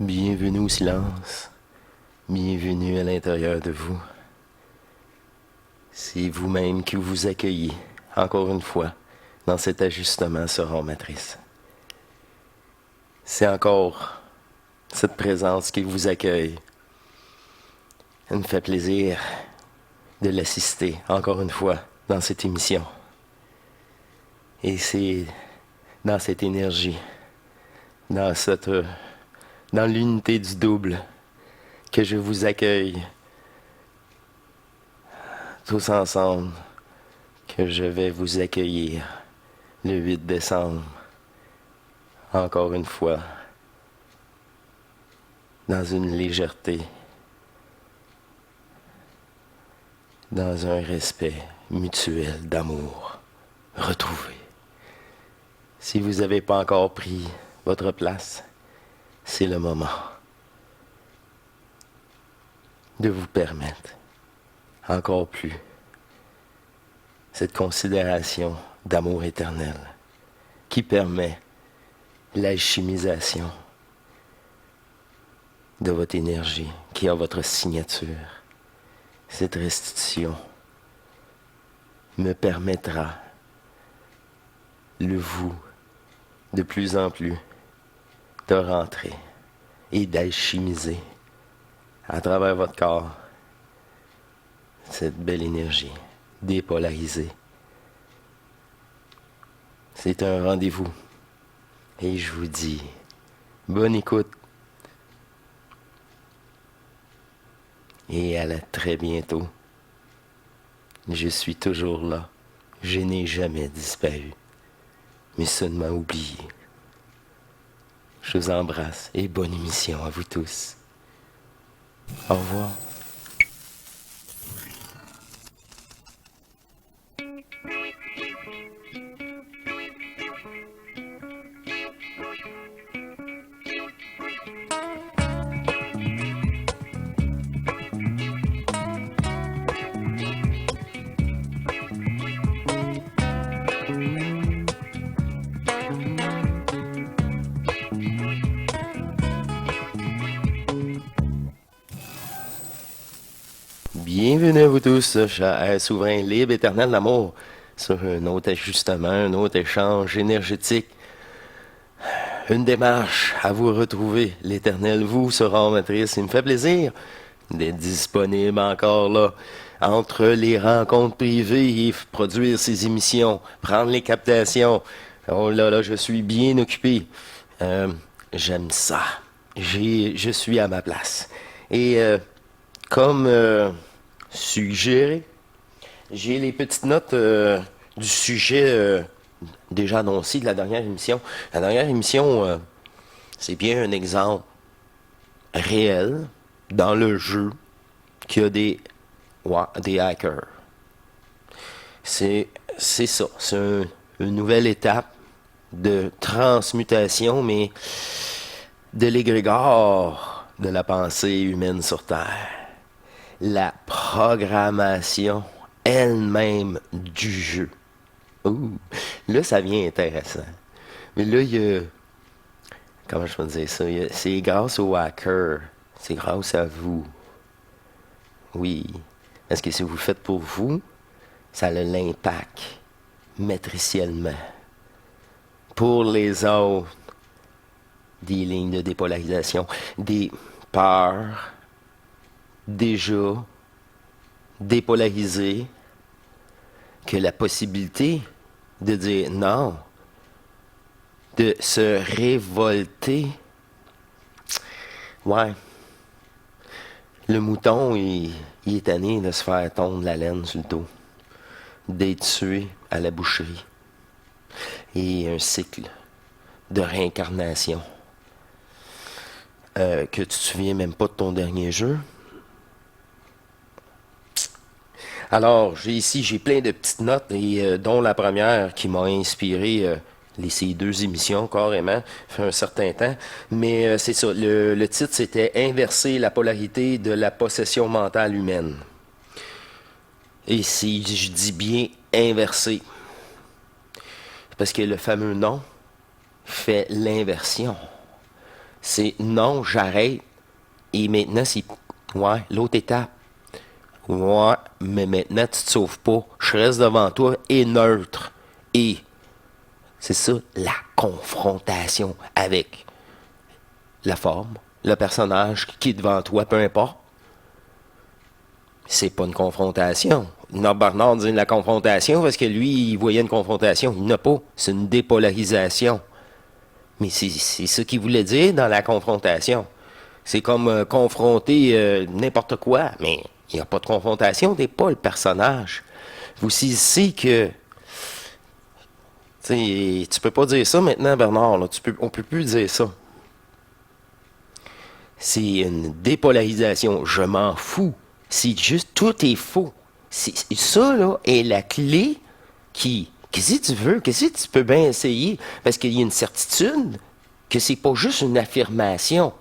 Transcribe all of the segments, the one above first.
Bienvenue au silence. Bienvenue à l'intérieur de vous. C'est vous-même qui vous accueillez, encore une fois, dans cet ajustement Sora Matrice. C'est encore cette présence qui vous accueille. Ça me fait plaisir de l'assister, encore une fois, dans cette émission. Et c'est dans cette énergie, dans l'unité du double, que je vous accueille tous ensemble, que je vais vous accueillir le 8 décembre, encore une fois, dans une légèreté, dans un respect mutuel d'amour retrouvé. Si vous n'avez pas encore pris votre place, c'est le moment de vous permettre encore plus cette considération d'amour éternel qui permet l'alchimisation de votre énergie, qui a votre signature. Cette restitution me permettra le vous de plus en plus de rentrer et d'alchimiser à travers votre corps cette belle énergie dépolarisée. C'est un rendez-vous et je vous dis bonne écoute et à la très bientôt. Je suis toujours là. Je n'ai jamais disparu, mais seulement oublié. Je vous embrasse et bonne émission à vous tous. Au revoir. Bienvenue à vous tous, chers souverains libres, éternels d'amour, sur un autre ajustement, un autre échange énergétique, une démarche à vous retrouver. L'éternel vous sera matrice. Il me fait plaisir d'être disponible encore là, entre les rencontres privées et produire ces émissions, prendre les captations. Oh là là, je suis bien occupé. J'aime ça. Je suis à ma place. Et comme suggéré, j'ai les petites notes du sujet déjà annoncé de la dernière émission. La dernière émission, c'est bien un exemple réel dans le jeu qu'il y a des hackers. C'est ça. C'est une nouvelle étape de transmutation, mais de l'égrégore de la pensée humaine sur Terre. La programmation elle-même du jeu. Ouh, là, ça devient intéressant. Mais là, il y a... Comment je peux dire ça? C'est grâce aux hackers. C'est grâce à vous. Oui. Parce que si vous le faites pour vous, ça a l'impact matriciellement. Pour les autres, des lignes de dépolarisation, des peurs déjà dépolarisées, que la possibilité de dire non, de se révolter. Ouais. Le mouton, il est tanné de se faire tondre la laine sur le dos, d'être tué à la boucherie. Et un cycle de réincarnation. Que tu te souviens même pas de ton dernier jeu. Alors, j'ai plein de petites notes, et dont la première qui m'a inspiré ces deux émissions carrément, fait un certain temps. Mais c'est ça, le titre c'était Inverser la polarité de la possession mentale humaine. Et si je dis bien inverser, parce que le fameux nom fait l'inversion. C'est non, j'arrête. Et maintenant, c'est ouais, l'autre étape. Ouais, mais maintenant, tu te sauves pas. Je reste devant toi et neutre. Et c'est ça, la confrontation avec la forme, le personnage qui est devant toi, peu importe. C'est pas une confrontation. Norbert Bernard dit la confrontation parce que lui, il voyait une confrontation. Il n'a pas. C'est une dépolarisation. Mais c'est ce qu'il voulait dire dans la confrontation. C'est comme confronter n'importe quoi, mais il n'y a pas de confrontation, t'es pas le personnage. Vous saisissez que tu peux pas dire ça maintenant, Bernard. Là. On peut plus dire ça. C'est une dépolarisation. Je m'en fous. C'est juste, tout est faux. Ça, là, est la clé qui... Qu'est-ce que tu veux? Qu'est-ce que tu peux bien essayer? Parce qu'il y a une certitude que c'est pas juste une affirmation.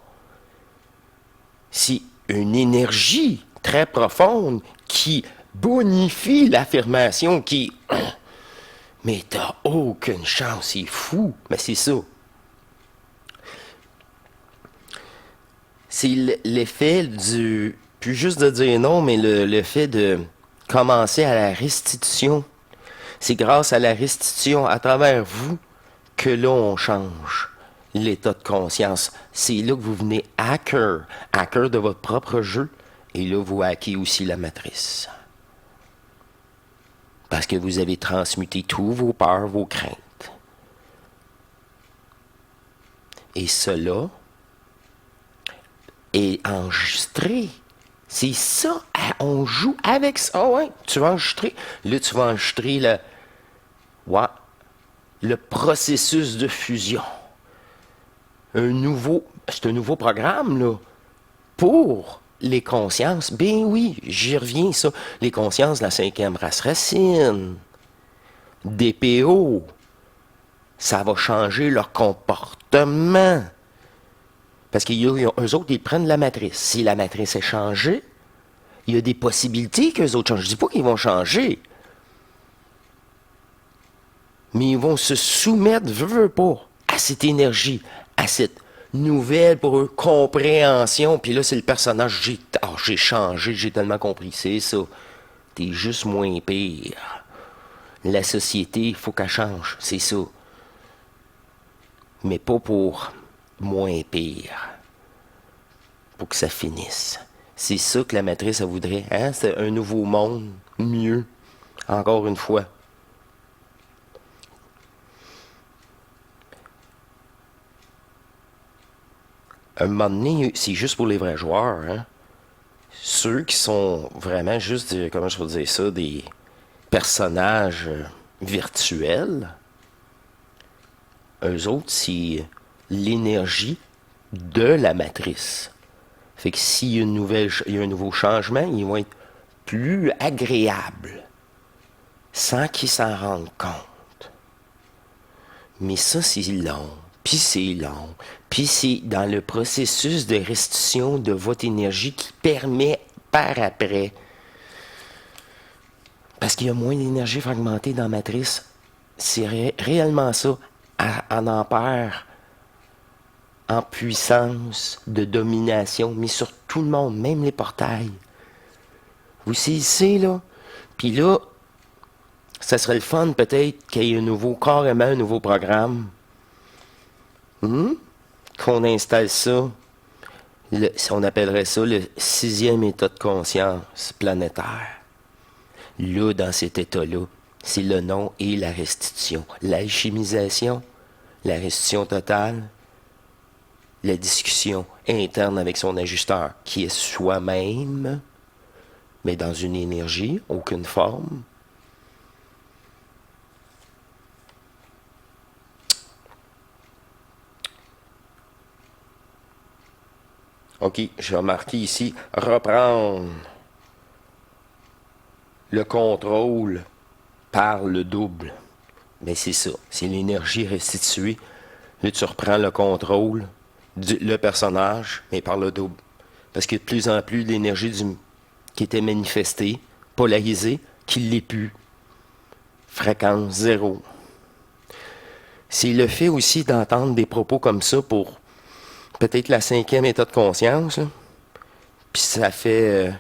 C'est une énergie très profonde qui bonifie l'affirmation, qui... Mais t'as aucune chance, c'est fou. Mais c'est ça. C'est l'effet du... Plus juste de dire non, mais l'effet de commencer à la restitution. C'est grâce à la restitution à travers vous que là, on change l'état de conscience. C'est là que vous venez hacker de votre propre jeu. Et là, vous hackez aussi la matrice. Parce que vous avez transmuté tous vos peurs, vos craintes. Et cela est enregistré. C'est ça. On joue avec ça. Ah ouais, tu vas enregistrer. Là, tu vas enregistrer le processus de fusion. C'est un nouveau programme, là, pour les consciences. Ben oui, j'y reviens, ça. Les consciences de la 5e race racine. DPO. Ça va changer leur comportement. Parce qu'eux autres, ils prennent la matrice. Si la matrice est changée, il y a des possibilités qu'eux autres changent. Je ne dis pas qu'ils vont changer. Mais ils vont se soumettre, veux pas, à cette énergie, à cette nouvelle, pour eux, compréhension. Puis là, c'est le personnage. J'ai changé, j'ai tellement compris. C'est ça. T'es juste moins pire. La société, il faut qu'elle change. C'est ça. Mais pas pour moins pire. Pour que ça finisse. C'est ça que la matrice, elle voudrait. Hein? C'est un nouveau monde, mieux. Encore une fois. Un moment donné, c'est juste pour les vrais joueurs. Hein? Ceux qui sont vraiment juste, comment je peux dire ça, des personnages virtuels, eux autres, c'est l'énergie de la matrice. Fait que s'il y a il y a un nouveau changement, ils vont être plus agréables, sans qu'ils s'en rendent compte. Mais ça, c'est long. Puis c'est long. Puis c'est dans le processus de restitution de votre énergie qui permet par après. Parce qu'il y a moins d'énergie fragmentée dans la matrice. C'est réellement ça. En ampère, en puissance de domination, mais sur tout le monde, même les portails. Vous saisissez, là? Puis là, ça serait le fun peut-être qu'il y ait carrément un nouveau programme. Qu'on installe ça. On appellerait ça le 6e état de conscience planétaire. Là, dans cet état-là, c'est le nom et la restitution. L'alchimisation, la restitution totale, la discussion interne avec son ajusteur, qui est soi-même, mais dans une énergie, aucune forme. OK, je vais marquer ici, reprendre le contrôle par le double. Mais c'est ça, c'est l'énergie restituée. Là, tu reprends le contrôle le personnage, mais par le double. Parce qu'il y a de plus en plus d'énergie qui était manifestée, polarisée, qui ne l'est plus. Fréquence zéro. C'est le fait aussi d'entendre des propos comme ça pour peut-être la 5e état de conscience, là. Puis ça fait...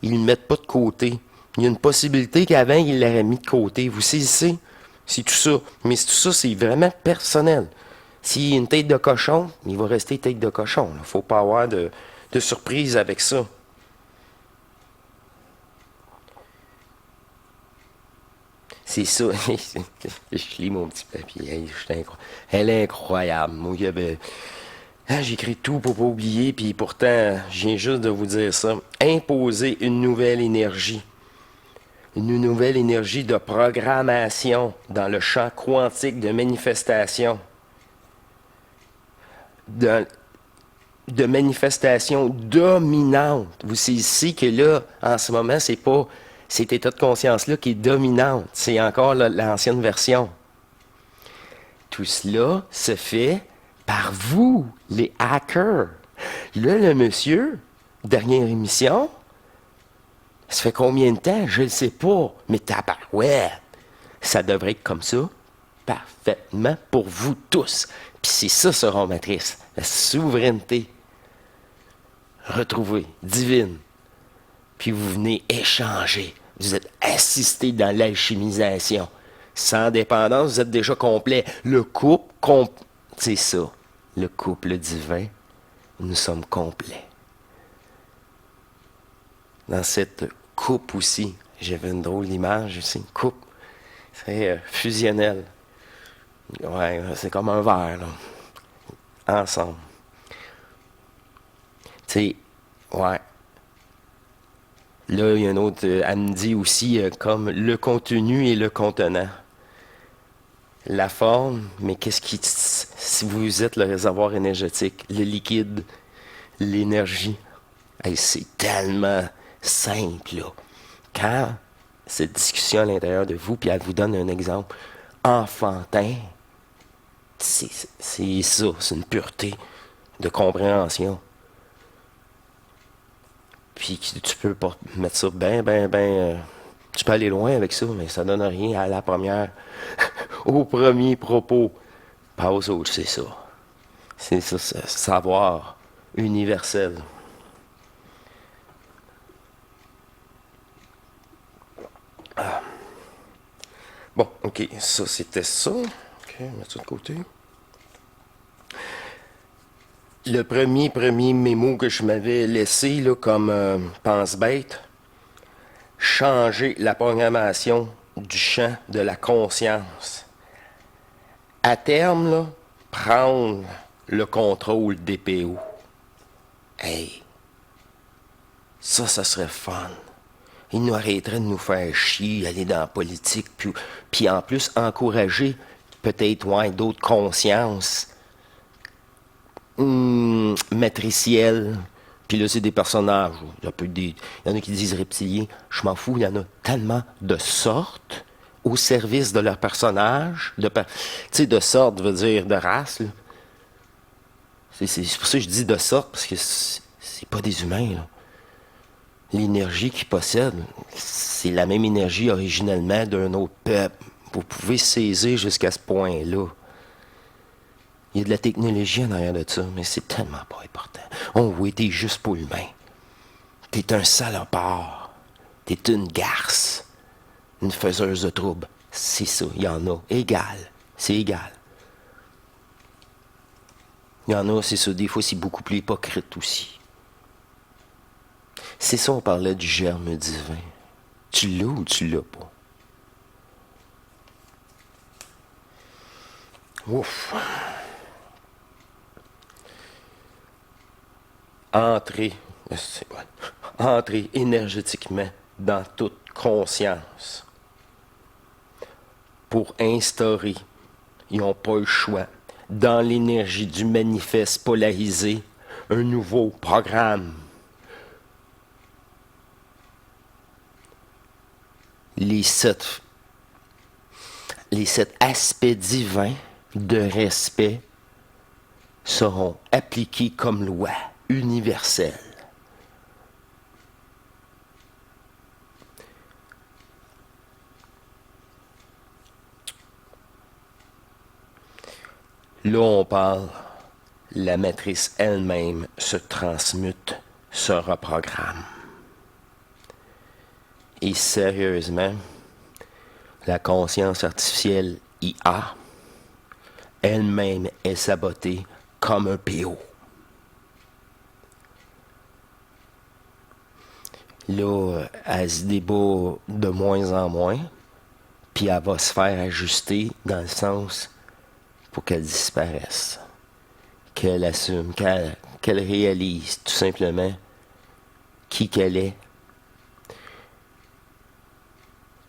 ils ne le mettent pas de côté. Il y a une possibilité qu'avant, ils l'auraient mis de côté. Vous saisissez? C'est tout ça. Mais tout ça, c'est vraiment personnel. S'il y a une tête de cochon, il va rester tête de cochon. Il ne faut pas avoir de surprise avec ça. C'est ça. Je lis mon petit papier. Elle est incroyable. Moi, j'écris tout pour pas oublier, puis pourtant, je viens juste de vous dire ça. Imposer une nouvelle énergie. Une nouvelle énergie de programmation dans le champ quantique de manifestation. De manifestation dominante. Vous savez ici que là, en ce moment, c'est pas cet état de conscience-là qui est dominante. C'est encore l'ancienne version. Tout cela se fait par vous, les hackers. Là, le monsieur, dernière émission, ça fait combien de temps? Je ne sais pas. Mais ouais, ça devrait être comme ça, parfaitement pour vous tous. Puis c'est ça, Sera Matrice, la souveraineté retrouvée, divine. Puis vous venez échanger. Vous êtes assisté dans l'alchimisation. Sans dépendance, vous êtes déjà complet. Le couple, c'est ça. Le couple divin, nous sommes complets. Dans cette coupe aussi, j'avais une drôle d'image, c'est une coupe. C'est fusionnel. Ouais, c'est comme un verre, là. Ensemble. Tu sais, ouais. Là, il y a une autre, elle me dit aussi comme le contenu et le contenant. La forme, mais qu'est-ce qui... Si vous êtes le réservoir énergétique, le liquide, l'énergie, hey, c'est tellement simple, là. Quand cette discussion à l'intérieur de vous, puis elle vous donne un exemple enfantin, c'est ça, c'est une pureté de compréhension. Puis tu peux pas mettre ça tu peux aller loin avec ça, mais ça donne rien à la première, au premier propos. Pas aux autres, c'est ça. C'est ça, savoir universel. Bon, ok, ça c'était ça. Ok, mettre ça de côté. Le premier mémo que je m'avais laissé là, comme pense-bête, changer la programmation du champ de la conscience. À terme, là, prendre le contrôle des PO. Hey, ça serait fun. Il nous arrêterait de nous faire chier, aller dans la politique, puis en plus encourager peut-être d'autres consciences matricielles. Puis là, c'est des personnages. Il y en a qui disent reptiliens. Je m'en fous, il y en a tellement de sortes au service de leur personnage. Tu sais, de sorte veut dire de race. Là. C'est pour ça que je dis de sorte, parce que c'est pas des humains. Là. L'énergie qu'ils possèdent, c'est la même énergie originellement d'un autre peuple. Vous pouvez saisir jusqu'à ce point-là. Il y a de la technologie en arrière de ça, mais c'est tellement pas important. Oh oui, t'es juste pas humain. T'es un salopard. T'es une garce. Une faiseuse de troubles. C'est ça, il y en a. Égal. C'est égal. Il y en a, c'est ça. Des fois, c'est beaucoup plus hypocrite aussi. C'est ça, on parlait du germe divin. Tu l'as ou tu l'as pas? Ouf. Entrer énergétiquement dans toute conscience pour instaurer, ils n'ont pas le choix, dans l'énergie du manifeste polarisé, un nouveau programme. Les sept aspects divins de respect seront appliqués comme loi universelle. Là, on parle, la matrice elle-même se transmute, se reprogramme. Et sérieusement, la conscience artificielle IA elle-même est sabotée comme un PO. Là, elle se débat de moins en moins, puis elle va se faire ajuster dans le sens pour qu'elle disparaisse, qu'elle assume, qu'elle réalise tout simplement qui qu'elle est.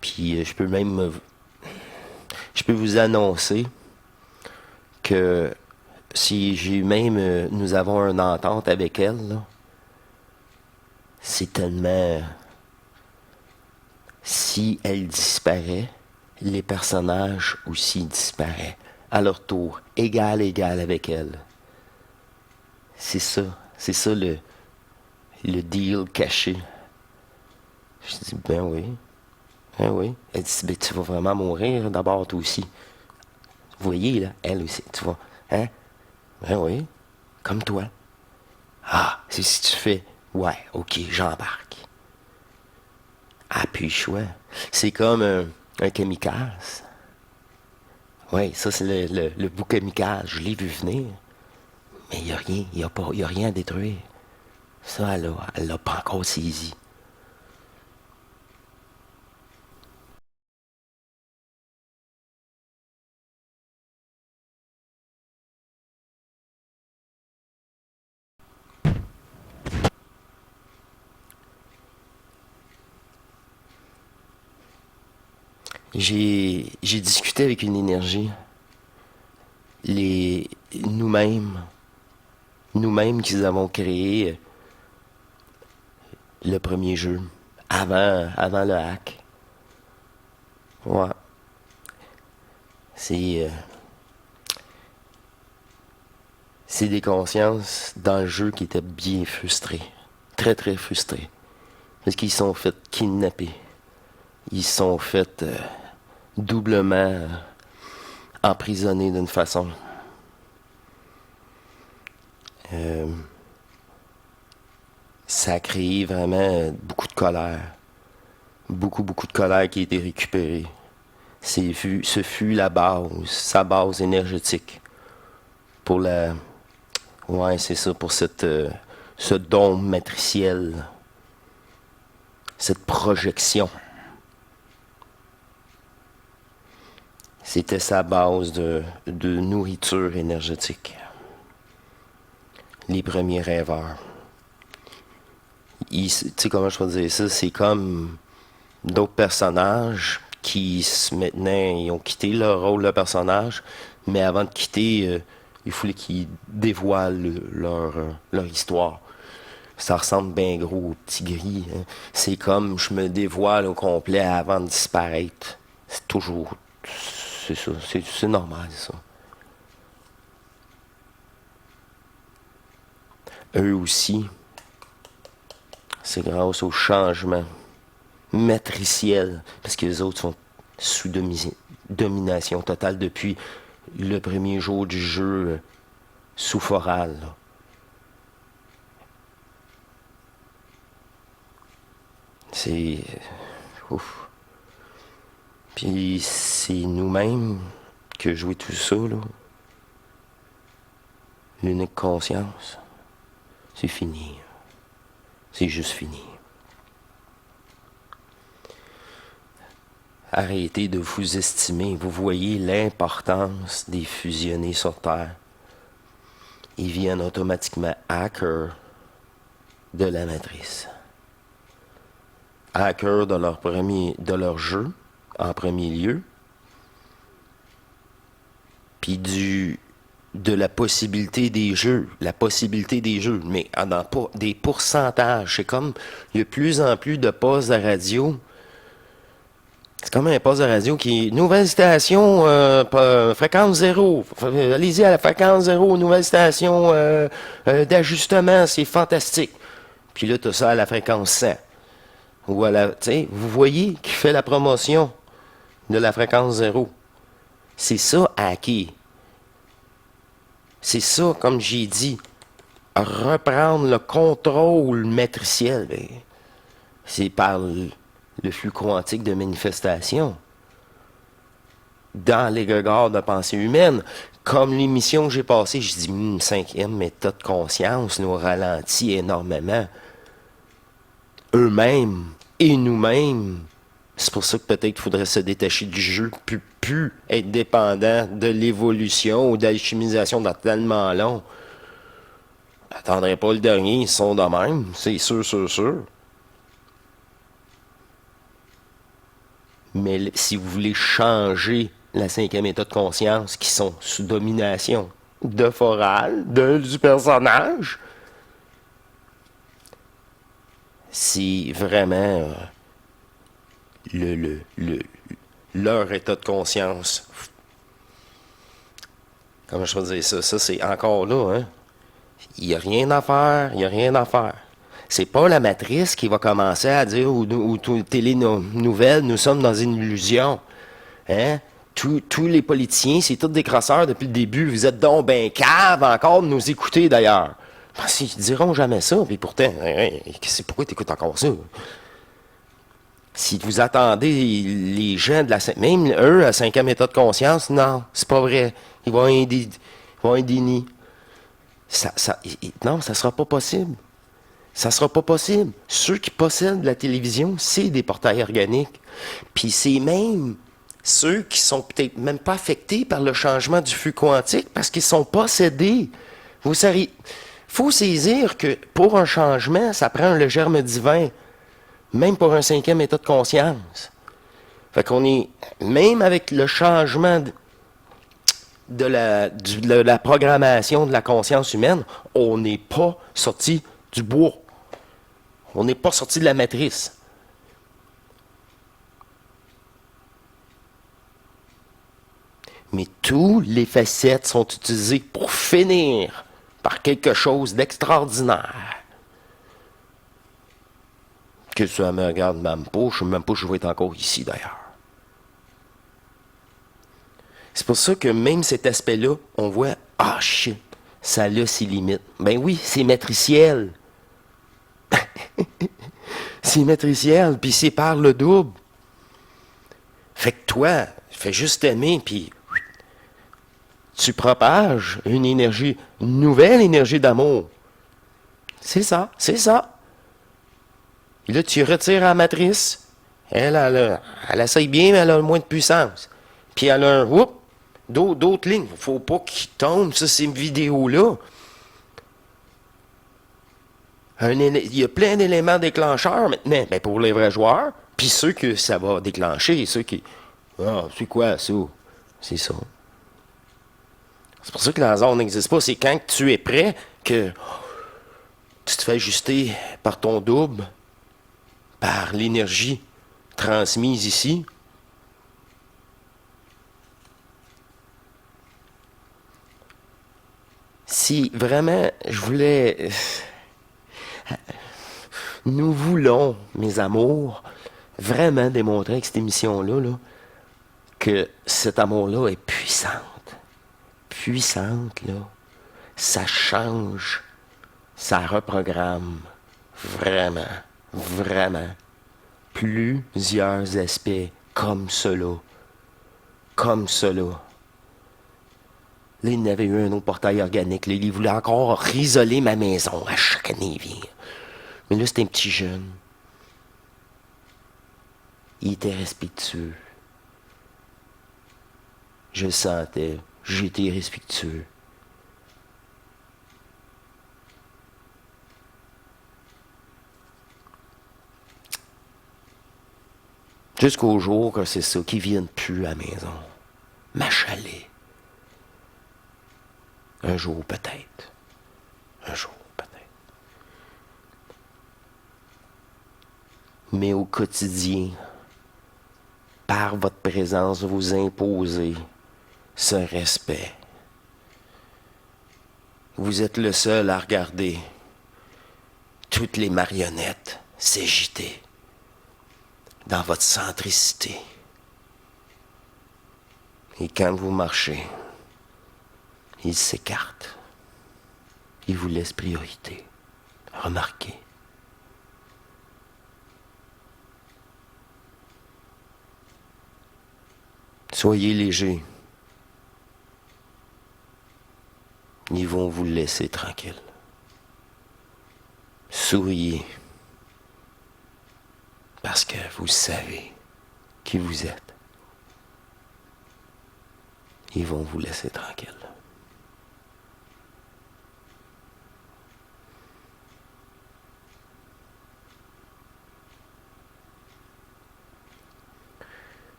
Puis je peux vous annoncer que si j'ai même, nous avons une entente avec elle, là, c'est tellement, si elle disparaît, les personnages aussi disparaissent à leur tour, égal avec elle. C'est ça le deal caché. Je dis, ben oui. Ben oui. Elle dit, ben tu vas vraiment mourir d'abord toi aussi. Vous voyez, là, elle aussi, tu vois. Hein? Ben oui. Comme toi. Ah, c'est si tu fais. Ouais, ok, j'embarque. Ah, puis le choix. C'est comme un kamikaze. Oui, ça c'est le bout kamikaze. Je l'ai vu venir. Mais il n'y a rien, y a rien à détruire. Ça, elle l'a pas encore saisi. J'ai discuté avec une énergie. Les nous-mêmes, nous-mêmes qui avons créé le premier jeu, avant le hack. Ouais. C'est c'est des consciences dans le jeu qui étaient bien frustrées. Très très frustrées. Parce qu'ils sont fait kidnapper. Ils sont fait doublement emprisonnés d'une façon. Euh, Ça a créé vraiment beaucoup de colère. Beaucoup de colère qui a été récupérée. Ce fut la base, sa base énergétique pour la... Ouais, c'est ça, pour ce dôme matriciel, cette projection. C'était sa base de nourriture énergétique. Les premiers rêveurs. Tu sais comment je peux dire ça? C'est comme d'autres personnages qui maintenant ils ont quitté leur rôle de personnage, mais avant de quitter, il fallait qu'ils dévoilent leur histoire. Ça ressemble bien gros au petit gris. Hein. C'est comme je me dévoile au complet avant de disparaître. C'est toujours. C'est ça. C'est normal, ça. Eux aussi, c'est grâce au changement matriciel, parce que les autres sont sous domination totale depuis le premier jour du jeu sous Foral. Là. C'est... Ouf. Puis c'est nous-mêmes que jouer tout ça, là. L'unique conscience, c'est fini. C'est juste fini. Arrêtez de vous estimer. Vous voyez l'importance des fusionnés sur Terre. Ils viennent automatiquement hackers de la matrice. Hackers de leur jeu, en premier lieu. Puis de la possibilité des jeux. La possibilité des jeux. Mais dans des pourcentages. C'est comme il y a de plus en plus de postes de radio. C'est comme un poste de radio qui est nouvelle station, fréquence zéro. Allez-y à la fréquence zéro, nouvelle station d'ajustement, c'est fantastique. Puis là, tu as ça à la fréquence 100. Ou à la, tu sais, vous voyez qui fait la promotion de la fréquence zéro. C'est ça, hacker. C'est ça, comme j'ai dit, reprendre le contrôle matriciel. Ben, c'est par le flux quantique de manifestation dans l'égrégore de pensée humaine. Comme l'émission que j'ai passée, je dis, cinquième méthode de conscience nous ralentit énormément. Eux-mêmes et nous-mêmes. C'est pour ça que peut-être qu'il faudrait se détacher du jeu, plus être dépendant de l'évolution ou de l'alchimisation dans tellement long. Attendrai pas le dernier, ils sont de même, c'est sûr, sûr, sûr. Mais si vous voulez changer la cinquième état de conscience, qui sont sous domination de Foral, du personnage, c'est vraiment leur état de conscience. Comment je peux dire ça? Ça, c'est encore là, hein? Il n'y a rien à faire, il n'y a rien à faire. C'est pas la matrice qui va commencer à dire aux télé-nouvelles, nous sommes dans une illusion. Hein? Tous les politiciens, c'est tous des crosseurs depuis le début. Vous êtes donc ben cave encore de nous écouter d'ailleurs. Parce qu'ils diront jamais ça, puis pourtant, pourquoi tu écoutes encore ça? Si vous attendez les gens de même eux, à cinquième état de conscience, non, c'est pas vrai. Ils vont un déni. Non, ça sera pas possible. Ça sera pas possible. Ceux qui possèdent la télévision, c'est des portails organiques. Puis c'est même ceux qui sont peut-être même pas affectés par le changement du flux quantique parce qu'ils sont possédés. Vous savez, faut saisir que pour un changement, ça prend le germe divin. Même pour un cinquième état de conscience. Fait qu'on est, même avec le changement de la programmation de la conscience humaine, on n'est pas sorti du bois. On n'est pas sorti de la matrice. Mais tous les facettes sont utilisées pour finir par quelque chose d'extraordinaire. Que ça me regarde même pas, je ne sais même pas si je vais être encore ici d'ailleurs. C'est pour ça que même cet aspect-là, on voit, ah shit, ça a ses limites. Ben oui, c'est matriciel. C'est matriciel, puis c'est par le double. Fait que toi, fais juste aimer, puis tu propages une énergie, une nouvelle énergie d'amour. C'est ça, c'est ça. Et là, tu retires la matrice. Elle essaye bien, mais elle a moins de puissance. Puis elle a d'autres lignes. Il ne faut pas qu'il tombe, ça, ces vidéos-là. Il y a plein d'éléments déclencheurs maintenant. Ben, pour les vrais joueurs, puis ceux que ça va déclencher, ceux qui... Ah, c'est quoi ça? C'est ça. C'est pour ça que la zone n'existe pas. C'est quand tu es prêt que tu te fais ajuster par ton double, par l'énergie transmise ici. Si vraiment je voulais... Nous voulons, mes amours, vraiment démontrer avec cette émission-là là, que cet amour-là est puissante. Puissante, là. Ça change, ça reprogramme vraiment, vraiment plusieurs aspects comme cela. Comme cela. Là, il y avait eu un autre portail organique. Là, il voulait encore isoler ma maison à chaque année, il vient. Mais là, c'était un petit jeune. Il était respectueux. Je le sentais. J'étais respectueux. Jusqu'au jour que c'est ça, qu'ils viennent plus à la maison. M'achaler. Un jour peut-être. Un jour peut-être. Mais au quotidien, par votre présence, vous imposez ce respect. Vous êtes le seul à regarder toutes les marionnettes s'agiter dans votre centricité. Et quand vous marchez, il s'écarte. Il vous laisse priorité. Remarquez. Soyez léger. Ils vont vous laisser tranquille. Souriez. Parce que vous savez qui vous êtes. Ils vont vous laisser tranquille.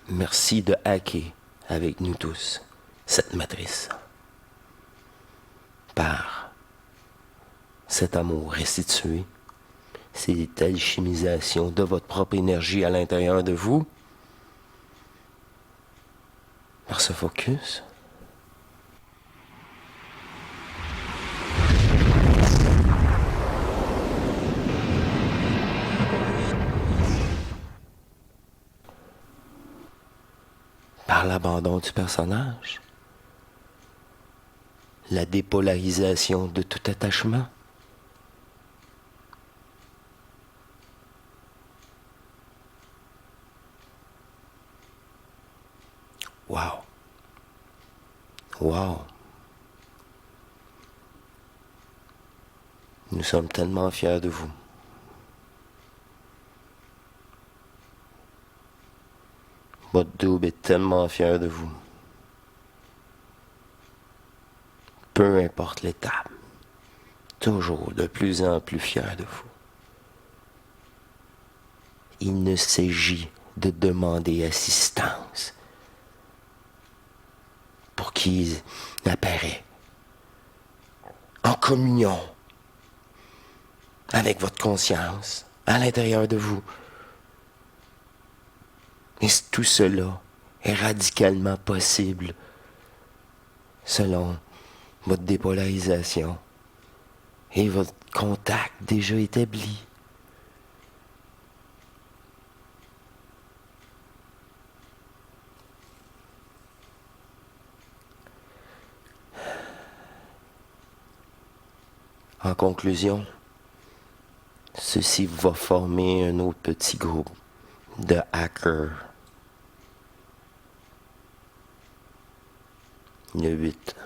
Merci de hacker avec nous tous cette matrice. Par cet amour restitué, cette alchimisation de votre propre énergie à l'intérieur de vous, par ce focus, par l'abandon du personnage, la dépolarisation de tout attachement, wow. Wow. Nous sommes tellement fiers de vous. Votre double est tellement fier de vous. Peu importe l'étape, toujours de plus en plus fier de vous. Il ne s'agit de demander assistance pour qu'il apparaît en communion avec votre conscience à l'intérieur de vous. Et tout cela est radicalement possible selon votre dépolarisation et votre contact déjà établi. En conclusion, ceci va former un autre petit groupe de hackers. Le 8.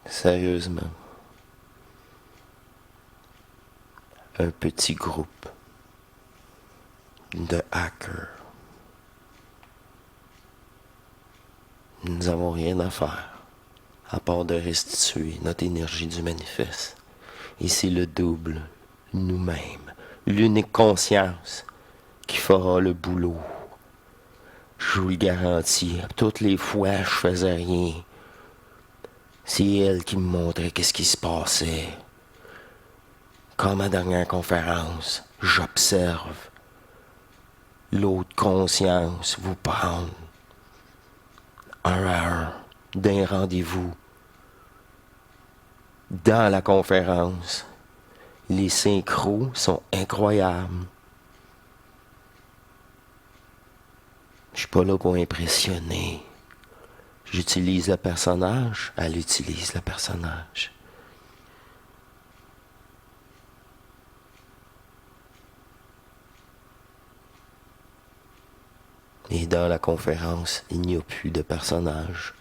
Sérieusement. Un petit groupe de hackers. Nous n'avons rien à faire à part de restituer notre énergie du manifeste. Et c'est le double, nous-mêmes, l'unique conscience qui fera le boulot. Je vous le garantis, toutes les fois je faisais rien. C'est elle qui me montrait qu'est-ce qui se passait. Comme à ma dernière conférence, j'observe l'autre conscience vous prendre un à un d'un rendez-vous. Dans la conférence, les synchros sont incroyables. Je suis pas là pour impressionner. J'utilise le personnage, elle utilise le personnage. Et dans la conférence, il n'y a plus de personnage.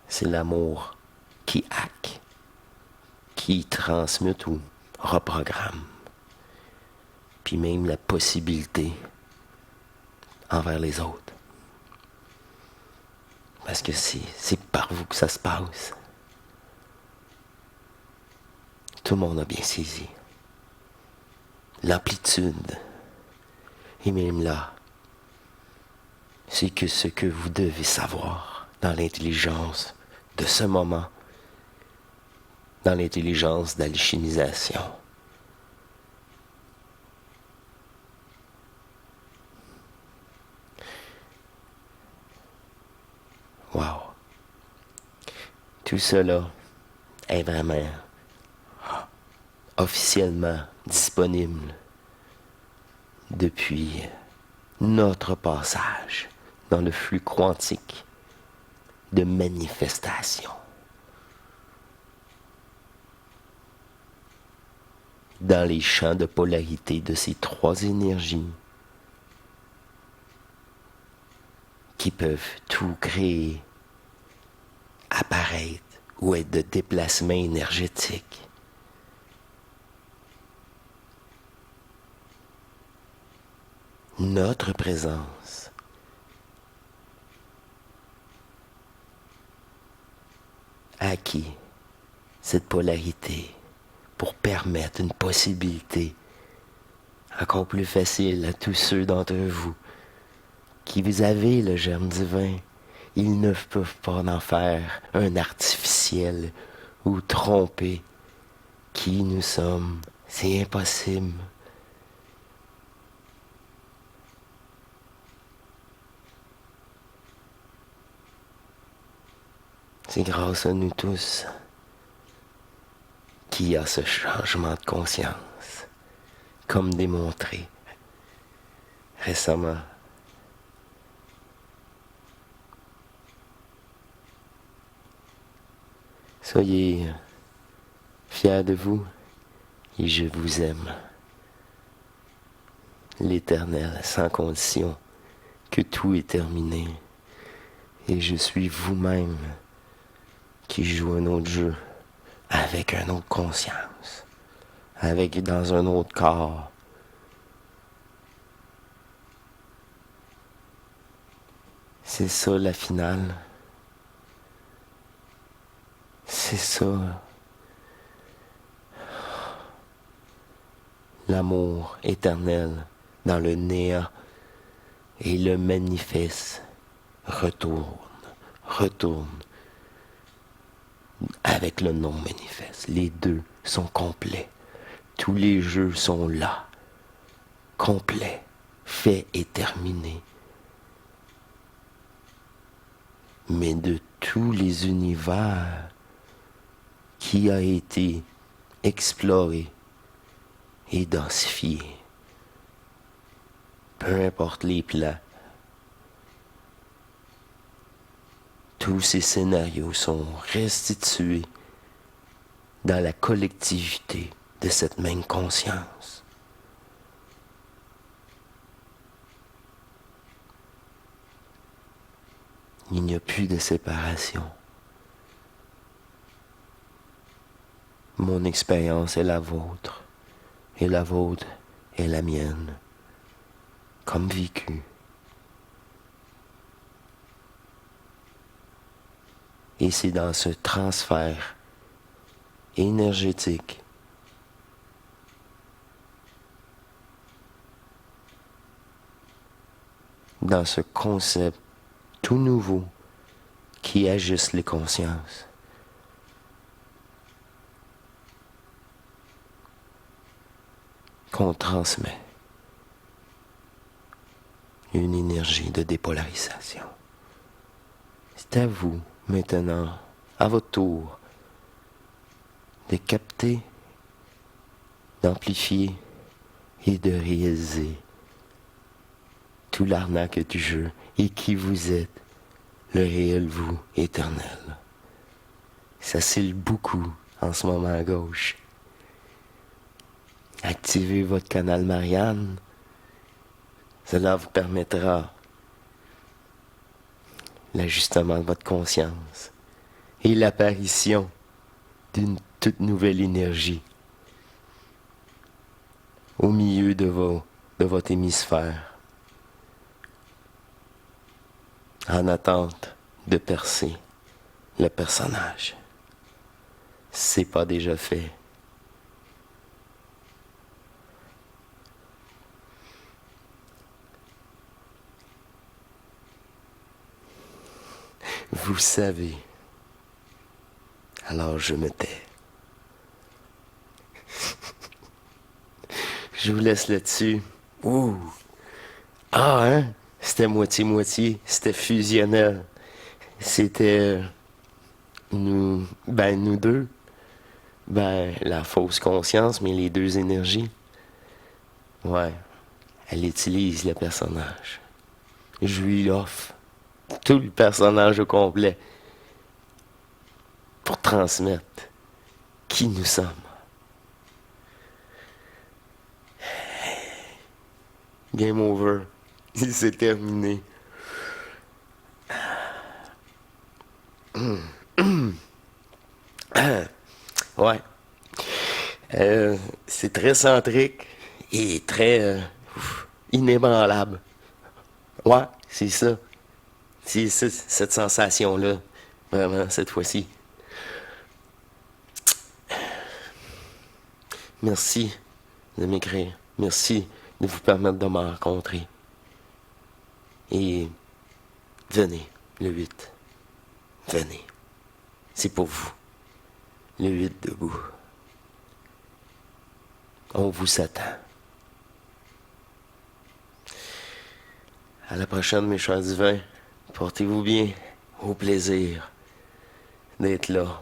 C'est l'amour qui hack, qui transmute ou reprogramme. Puis même la possibilité envers les autres. Parce que c'est par vous que ça se passe. Tout le monde a bien saisi. L'amplitude. Et même là, c'est que ce que vous devez savoir dans l'intelligence de ce moment, dans l'intelligence d'alchimisation. Wow. Tout cela est vraiment officiellement disponible depuis notre passage dans le flux quantique de manifestation. Dans les champs de polarité de ces trois énergies qui peuvent tout créer, apparaître ou être de déplacement énergétique. Notre présence a acquis cette polarité pour permettre une possibilité encore plus facile à tous ceux d'entre vous qui vous avez le germe divin. Ils ne peuvent pas en faire un artificiel ou tromper qui nous sommes. C'est impossible. C'est grâce à nous tous qu'il y a ce changement de conscience, comme démontré récemment. Soyez fiers de vous et je vous aime. L'Éternel, sans condition, que tout est terminé. Et je suis vous-même qui joue un autre jeu avec une autre conscience, dans un autre corps. C'est ça la finale. C'est ça. L'amour éternel dans le néant et le manifeste retourne avec le non-manifeste. Les deux sont complets. Tous les jeux sont là, complets, faits et terminés. Mais de tous les univers qui a été exploré et densifié, peu importe les plans, tous ces scénarios sont restitués dans la collectivité de cette même conscience. Il n'y a plus de séparation. Mon expérience est la vôtre, et la vôtre est la mienne, comme vécue. Et c'est dans ce transfert énergétique dans ce concept tout nouveau qui ajuste les consciences. Qu'on transmet une énergie de dépolarisation. C'est à vous, maintenant, à votre tour, de capter, d'amplifier et de réaliser tout l'arnaque du jeu et qui vous êtes, le réel vous éternel. Ça scille beaucoup en ce moment à gauche. Activez votre canal Marianne. Cela vous permettra l'ajustement de votre conscience et l'apparition d'une toute nouvelle énergie au milieu de votre hémisphère, en attente de percer le personnage. C'est pas déjà fait. Vous savez. Alors je me tais. Je vous laisse là-dessus. Ouh! Ah, hein? C'était moitié-moitié. C'était fusionnel. C'était nous deux. Ben, la fausse conscience, mais les deux énergies. Ouais, elle utilise le personnage. Je lui offre tout le personnage au complet pour transmettre qui nous sommes. Game over. C'est terminé. Ouais. C'est très centrique et très inébranlable. Ouais, c'est ça. C'est cette sensation-là, vraiment, cette fois-ci. Merci de m'écrire. Merci de vous permettre de me rencontrer. Et venez, le 8. Venez. C'est pour vous. Le 8 debout. On vous attend. À la prochaine, mes chers divins. Portez-vous bien. Au plaisir d'être là,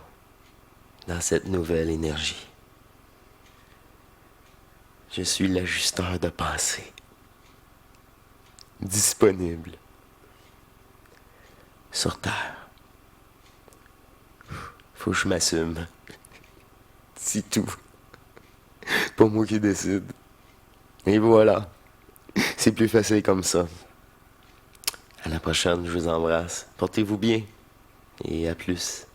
dans cette nouvelle énergie. Je suis l'ajusteur de pensée. Disponible. Sur Terre. Faut que je m'assume. C'est tout. Pas moi qui décide. Et voilà. C'est plus facile comme ça. À la prochaine, je vous embrasse. Portez-vous bien. Et à plus.